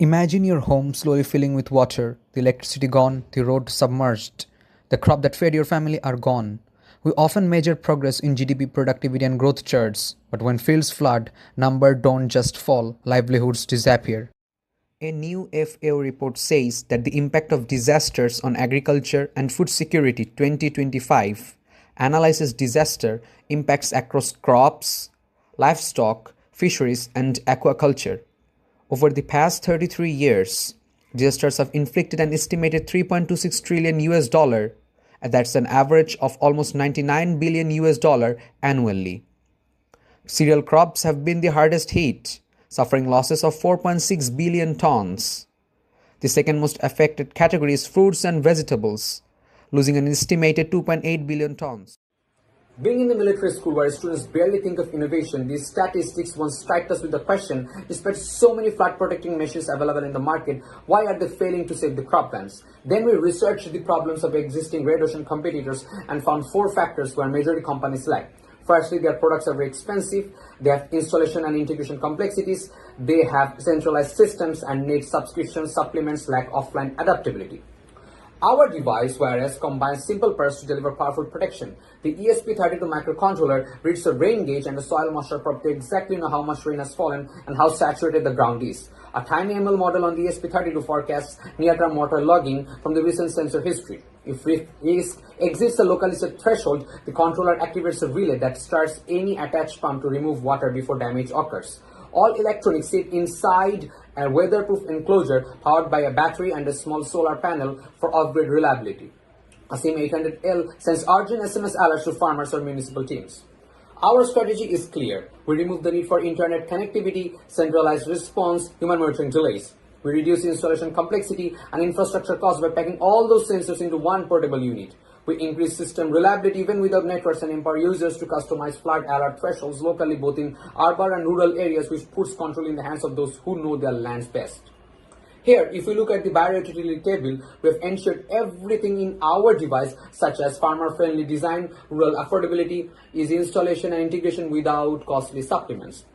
Imagine your home slowly filling with water, the electricity gone, the road submerged. The crop that fed your family are gone. We often measure progress in GDP productivity and growth charts, but when fields flood, numbers don't just fall, livelihoods disappear. A new FAO report says that the impact of disasters on agriculture and food security 2025 analyzes disaster impacts across crops, livestock, fisheries, and aquaculture. Over the past 33 years, disasters have inflicted an estimated 3.26 trillion US dollar, and that's an average of almost 99 billion US dollar annually. Cereal crops have been the hardest hit, suffering losses of 4.6 billion tons. The second most affected category is fruits and vegetables, losing an estimated 2.8 billion tons. Being in the military school where students barely think of innovation, these statistics once striked us with the question, despite so many flood protecting measures available in the market, why are they failing to save the croplands? Then we researched the problems of existing red ocean competitors and found four factors where majority companies lack. Firstly, their products are very expensive, they have installation and integration complexities, they have centralized systems and need subscription supplements lack offline adaptability. Our device, whereas, combines simple purpose to deliver powerful protection. The ESP32 microcontroller reads the rain gauge and the soil moisture prop to exactly know how much rain has fallen and how saturated the ground is. A tiny ML model on the ESP32 forecasts near-term water logging from the recent sensor history. If risk exceeds the locally set threshold, the controller activates a relay that starts any attached pump to remove water before damage occurs. All electronics sit inside a weatherproof enclosure powered by a battery and a small solar panel for off-grid reliability. A SIM800L sends urgent SMS alerts to farmers or municipal teams. Our strategy is clear. We remove the need for internet connectivity, centralized response, human monitoring delays. We reduce installation complexity and infrastructure costs by packing all those sensors into one portable unit. We increase system reliability even without networks and empower users to customize flood alert thresholds locally both in urban and rural areas, which puts control in the hands of those who know their lands best. Here, if we look at the barrier to utility table, we have ensured everything in our device such as farmer-friendly design, rural affordability, easy installation and integration without costly supplements.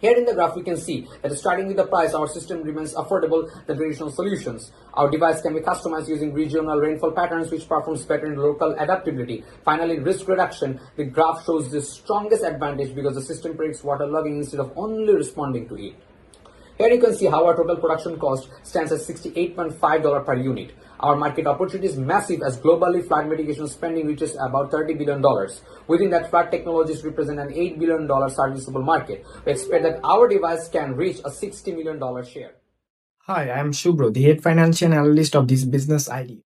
Here in the graph, we can see that starting with the price, our system remains affordable than traditional solutions. Our device can be customized using regional rainfall patterns, which performs better in local adaptability. Finally, risk reduction, the graph shows the strongest advantage because the system predicts water logging instead of only responding to it. Here you can see how our total production cost stands at $68.5 per unit. Our market opportunity is massive as globally flood mitigation spending reaches about $30 billion. Within that, flood technologies represent an $8 billion serviceable market. We expect that our device can reach a $60 million share. Hi, I'm Shubro, the head financial analyst of this business idea.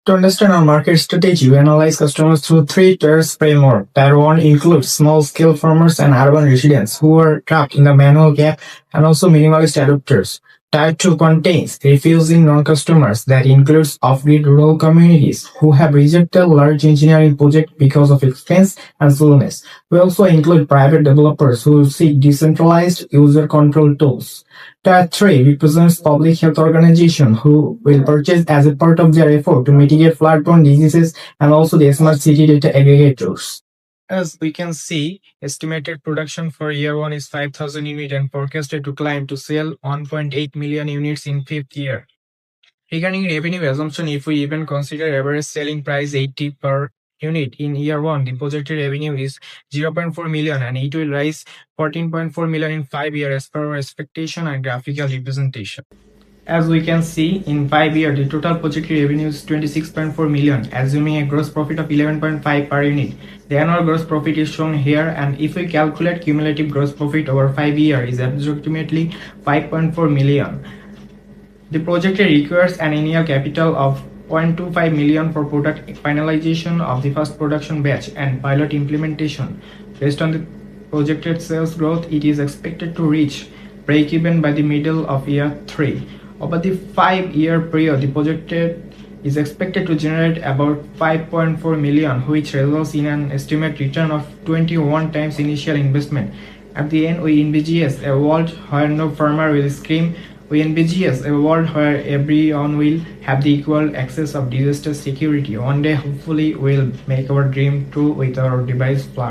To understand our market strategy, we analyze customers through three tiers framework. Tier 1 includes small-scale farmers and urban residents who are trapped in the manual gap and also minimalist adopters. Tier 2 contains refusing non-customers that includes off-grid rural communities who have rejected large engineering projects because of expense and slowness. We also include private developers who seek decentralized user control tools. Tier 3 represents public health organizations who will purchase as a part of their effort to mitigate flood-prone diseases and also the smart city data aggregators. As we can see, estimated production for year 1 is 5,000 units and forecasted to climb to sell 1.8 million units in 5th year. Regarding revenue assumption, if we even consider average selling price 80 per unit in year 1, the projected revenue is 0.4 million and it will rise 14.4 million in 5 years as per our expectation and graphical representation. As we can see, in 5 years, the total projected revenue is 26.4 million, assuming a gross profit of 11.5 per unit. The annual gross profit is shown here, and if we calculate cumulative gross profit over 5 years, is approximately 5.4 million. The project requires an annual capital of 0.25 million for product finalization of the first production batch and pilot implementation. Based on the projected sales growth, it is expected to reach break-even by the middle of year 3. Over the 5-year period, the project is expected to generate about 5.4 million, which results in an estimated return of 21 times initial investment. At the end, we envisage a world where no farmer will scream. We envisage a world where everyone will have the equal access of disaster security. One day, hopefully, we'll make our dream true with our device.